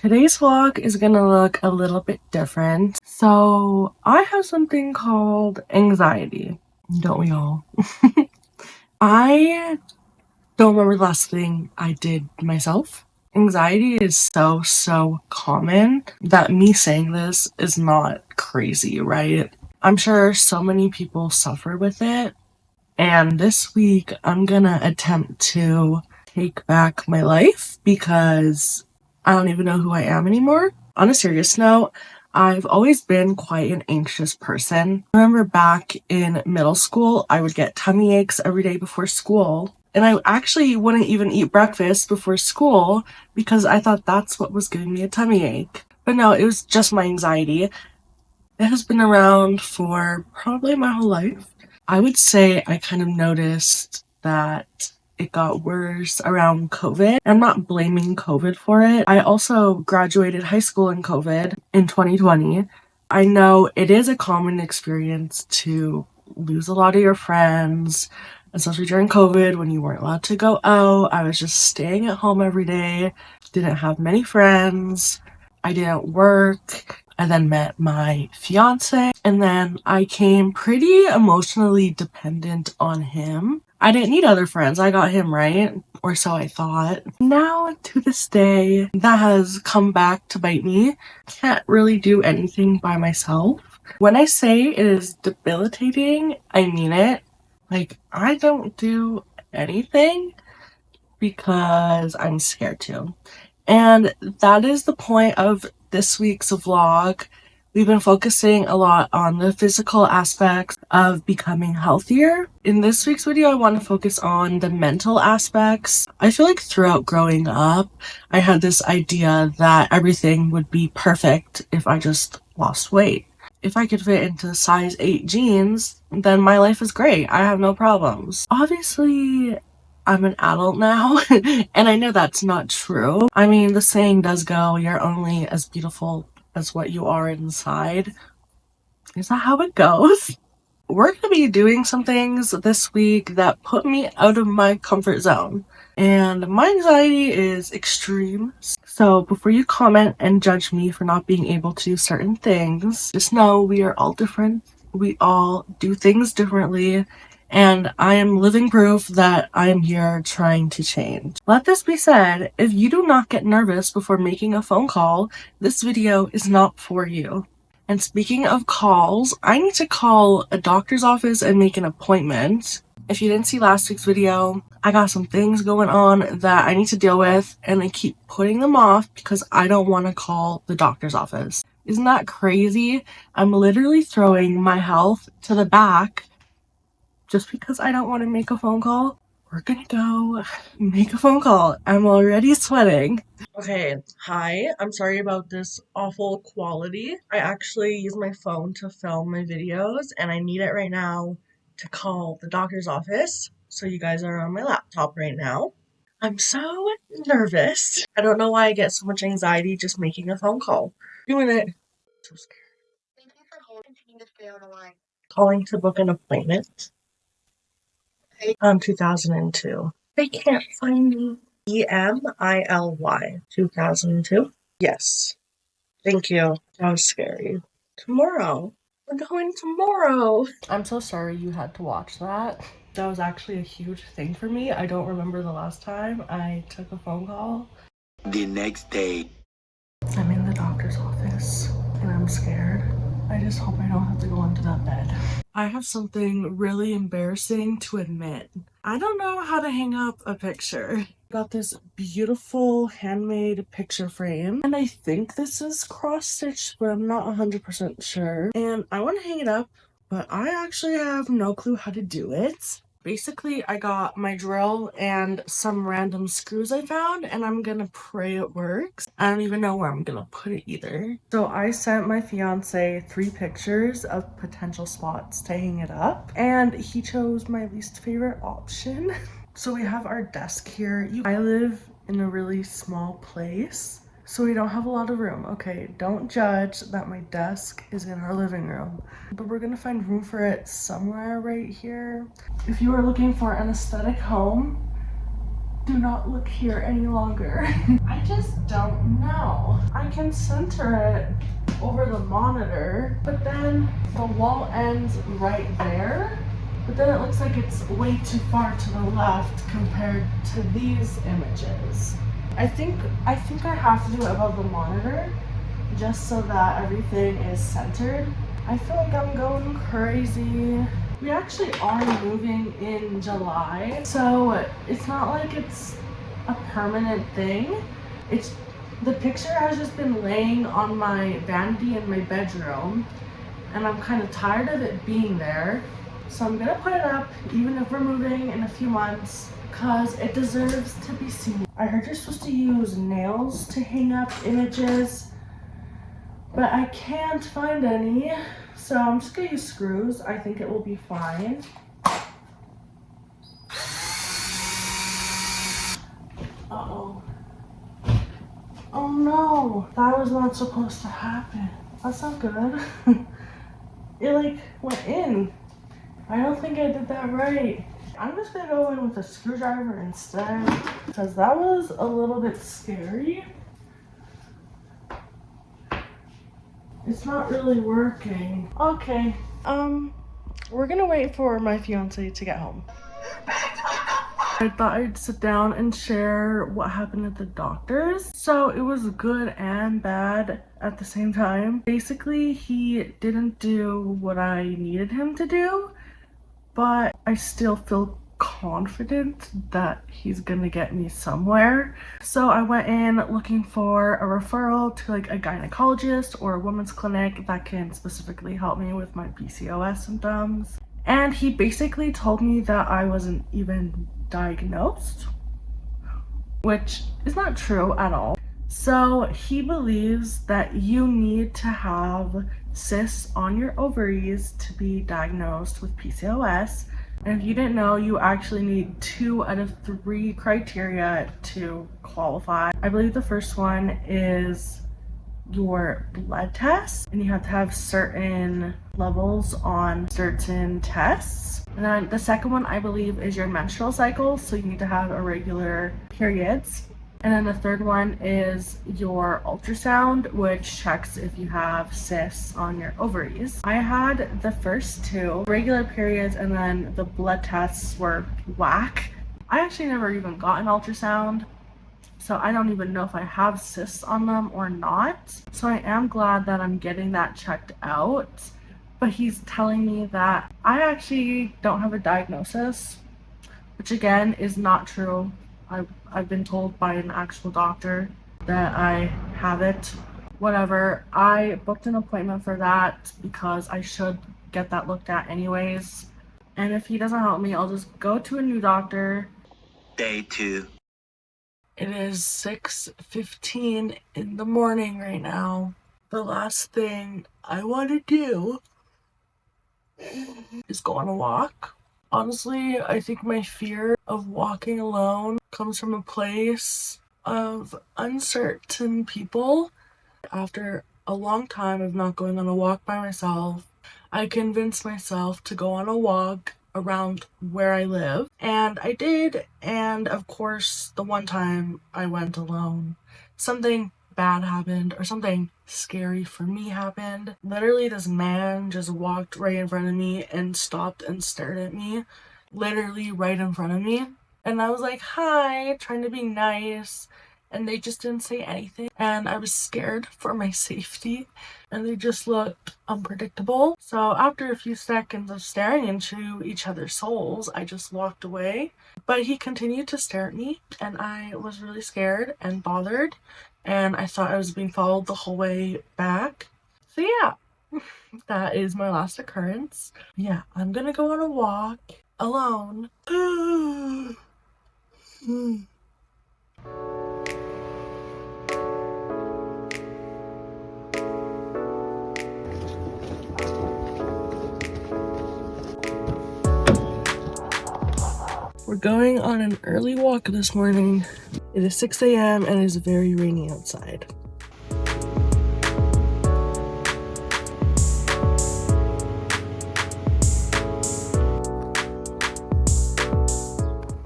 Today's vlog is gonna look a little bit different. So I have something called anxiety, don't we all? I don't remember the last thing I did myself. Anxiety is so common that me saying this is not crazy, right? I'm sure so many people suffer with it. And this week I'm gonna attempt to take back my life because I don't even know who I am anymore. On a serious note, I've always been quite an anxious person. I remember back in middle school, I would get tummy aches every day before school. And I actually wouldn't even eat breakfast before school because I thought that's what was giving me a tummy ache. But no, it was just my anxiety. It has been around for probably my whole life. I would say I kind of noticed that it got worse around COVID. I'm not blaming COVID for it. I also graduated high school in COVID in 2020. I know it is a common experience to lose a lot of your friends, especially during COVID when you weren't allowed to go out. I was just staying at home every day, didn't have many friends, I didn't work. I then met my fiance, and then I came pretty emotionally dependent on him. I didn't need other friends. I got him, right? Or so I thought. Now, to this day, that has come back to bite me. Can't really do anything by myself. When I say it is debilitating, I mean it. Like, I don't do anything because I'm scared to. And that is the point of this week's vlog. We've been focusing a lot on the physical aspects of becoming healthier. In this week's video, I want to focus on the mental aspects. I feel like throughout growing up, I had this idea that everything would be perfect if I just lost weight. If I could fit into size 8 jeans, then my life is great. I have no problems. Obviously, I'm an adult now, and I know that's not true. I mean, the saying does go, you're only as beautiful as what you are inside. Is that how it goes? We're gonna be doing some things this week that put me out of my comfort zone. And my anxiety is extreme. So before you comment and judge me for not being able to do certain things, just know we are all different. We all do things differently. And I am living proof that I am here trying to change. Let this be said, if you do not get nervous before making a phone call, this video is not for you. And speaking of calls, I need to call a doctor's office and make an appointment. If you didn't see last week's video, I got some things going on that I need to deal with, and I keep putting them off because I don't want to call the doctor's office. Isn't that crazy? I'm literally throwing my health to the back just because I don't want to make a phone call. We're gonna go make a phone call. I'm already sweating. Okay, hi. I'm sorry about this awful quality. I actually use my phone to film my videos, and I need it right now to call the doctor's office. So you guys are on my laptop right now. I'm so nervous. I don't know why I get so much anxiety just making a phone call. Doing it. So scared. Thank you for holding. Continue to stay on the line. Calling to book an appointment. 2002. They can't find me. EMILY. 2002? Yes. Thank you. That was scary. Tomorrow. We're going tomorrow. I'm so sorry you had to watch that. That was actually a huge thing for me. I don't remember the last time I took a phone call. The next day. I'm in the doctor's office and I'm scared. I just hope I don't have to go into that bed. I have something really embarrassing to admit. I don't know how to hang up a picture. Got this beautiful handmade picture frame, and I think this is cross-stitched, but I'm not 100% sure. And I want to hang it up, but I actually have no clue how to do it. Basically, I got my drill and some random screws I found, and I'm gonna pray it works. I don't even know where I'm gonna put it either. So I sent my fiance 3 pictures of potential spots to hang it up, and he chose my least favorite option. So we have our desk here. I live in a really small place, so we don't have a lot of room. Okay, don't judge that my desk is in our living room, but we're gonna find room for it somewhere right here. If you are looking for an aesthetic home, do not look here any longer. I just don't know. I I can center it over the monitor, but then the wall ends right there. But then it looks like it's way too far to the left compared to these images. I think I have to do it above the monitor just so that everything is centered. I feel like I'm going crazy. We actually are moving in July, so it's not like it's a permanent thing. It's the picture has just been laying on my vanity in my bedroom, and I'm kind of tired of it being there. So I'm gonna put it up even if we're moving in a few months because it deserves to be seen. I heard you're supposed to use nails to hang up images, but I can't find any. So I'm just gonna use screws. I think it will be fine. Uh-oh. Oh no, that was not supposed to happen. That's not good. It like went in. I don't think I did that right. I'm just gonna go in with a screwdriver instead because that was a little bit scary. It's not really working. Okay, we're gonna wait for my fiance to get home. I thought I'd sit down and share what happened at the doctor's. So it was good and bad at the same time. Basically, he didn't do what I needed him to do, but I still feel confident that he's gonna get me somewhere. So I went in looking for a referral to like a gynecologist or a women's clinic that can specifically help me with my PCOS symptoms. And he basically told me that I wasn't even diagnosed, which is not true at all. So he believes that you need to have cysts on your ovaries to be diagnosed with PCOS. And if you didn't know, you actually need 2 out of 3 criteria to qualify. I believe the first one is your blood test, and you have to have certain levels on certain tests. And then the second one, I believe, is your menstrual cycle, so you need to have irregular periods. And then the third one is your ultrasound, which checks if you have cysts on your ovaries. I had the first 2, regular periods, and then the blood tests were whack. I actually never even got an ultrasound, so I don't even know if I have cysts on them or not. So I am glad that I'm getting that checked out. But he's telling me that I actually don't have a diagnosis, which again is not true. I've been told by an actual doctor that I have it. Whatever. I booked an appointment for that because I should get that looked at anyways. And if he doesn't help me, I'll just go to a new doctor. Day 2. It is 6:15 in the morning right now. The last thing I want to do is go on a walk. Honestly, I think my fear of walking alone comes from a place of uncertain people. After a long time of not going on a walk by myself, I convinced myself to go on a walk around where I live, and I did. And of course, the one time I went alone, something bad happened, or something scary for me happened. Literally, this man just walked right in front of me and stopped and stared at me, literally right in front of me. And I was like, hi, trying to be nice, and they just didn't say anything. And I was scared for my safety, and they just looked unpredictable. So after a few seconds of staring into each other's souls, I just walked away. But he continued to stare at me, and I was really scared and bothered, and I thought I was being followed the whole way back. So yeah, that is my last occurrence. Yeah, I'm gonna go on a walk alone. We're going on an early walk this morning. It is 6 a.m. and it is very rainy outside.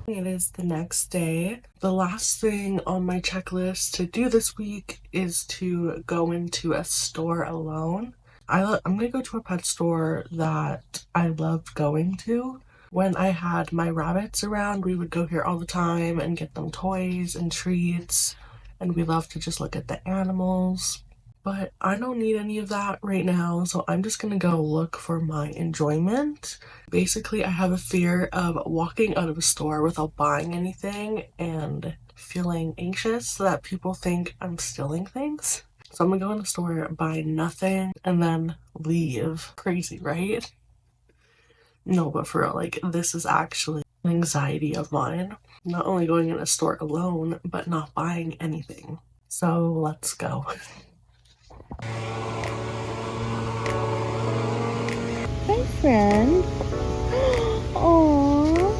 It is is the next day. The last thing on my checklist to do this week is to go into a store alone. I'm gonna go to a pet store that I loved going to. When I had my rabbits around, we would go here all the time and get them toys and treats, and we love to just look at the animals. But I don't need any of that right now, so I'm just gonna go look for my enjoyment. Basically, I have a fear of walking out of a store without buying anything and feeling anxious that people think I'm stealing things. So I'm gonna go in the store, buy nothing, and then leave. Crazy, right? No, but for real, like, this is actually an anxiety of mine. Not only going in a store alone, but not buying anything. So let's go. Hi, friend. Aww.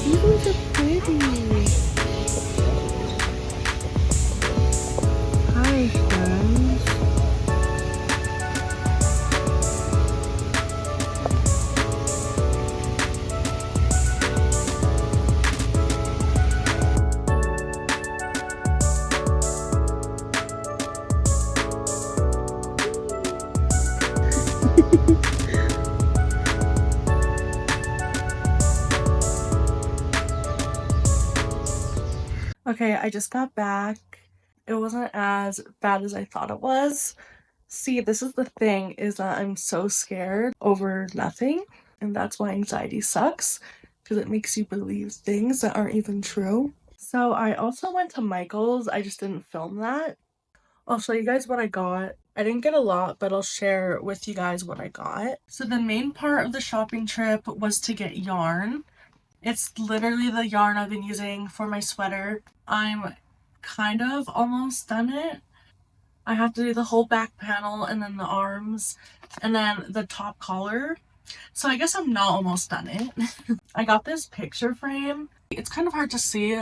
These ones are pretty. Hi, friends. Okay, I just got back. It wasn't as bad as I thought it was. See, this is the thing, is that I'm so scared over nothing, and that's why anxiety sucks, because it makes you believe things that aren't even true. So I also went to Michael's. I just didn't film that. I'll show you guys what I got. I didn't get a lot, but I'll share with you guys what I got. So the main part of the shopping trip was to get yarn. It's literally the yarn I've been using for my sweater. I'm kind of almost done it. I have to do the whole back panel and then the arms and then the top collar. So I guess I'm not almost done it. I got this picture frame. It's kind of hard to see,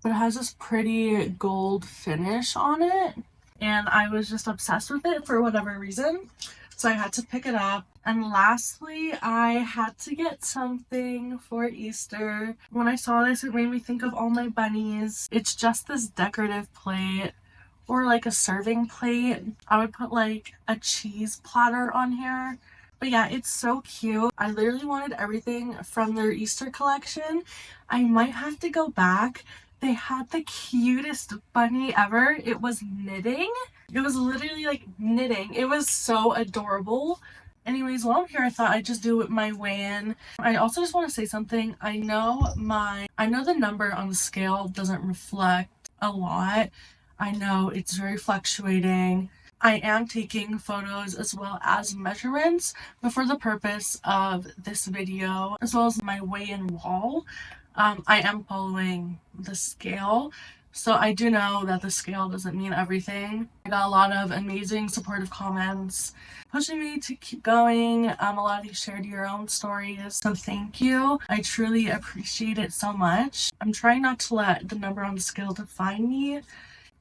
but it has this pretty gold finish on it. And I was just obsessed with it for whatever reason. So I had to pick it up. And lastly, I had to get something for Easter. When I saw this, it made me think of all my bunnies. It's just this decorative plate, or like a serving plate. I would put like a cheese platter on here. But yeah, it's so cute. I literally wanted everything from their Easter collection. I might have to go back. They had the cutest bunny ever. It was knitting. It was literally like knitting. It was so adorable. Anyways, while I'm here, I thought I'd just do my weigh-in. I also just want to say something. I know the number on the scale doesn't reflect a lot. I know it's very fluctuating. I am taking photos as well as measurements, but for the purpose of this video, as well as my weigh-in wall, I am following the scale. So I do know that the scale doesn't mean everything. I got a lot of amazing supportive comments pushing me to keep going. A lot of you shared your own stories, so thank you. I truly appreciate it so much. I'm trying not to let the number on the scale define me.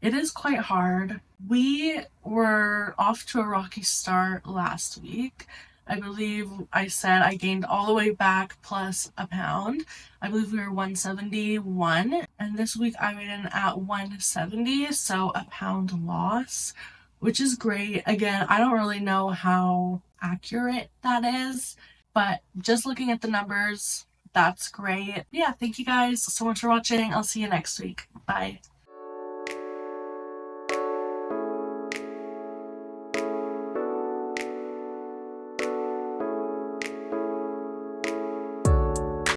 It is quite hard. We were off to a rocky start last week. I believe I said I gained all the way back plus a pound. I believe we were 171, and this week I weighed in at 170, so a pound loss, which is great. Again, I don't really know how accurate that is, but just looking at the numbers, that's great. Yeah, thank you guys so much for watching. I'll see you next week. Bye.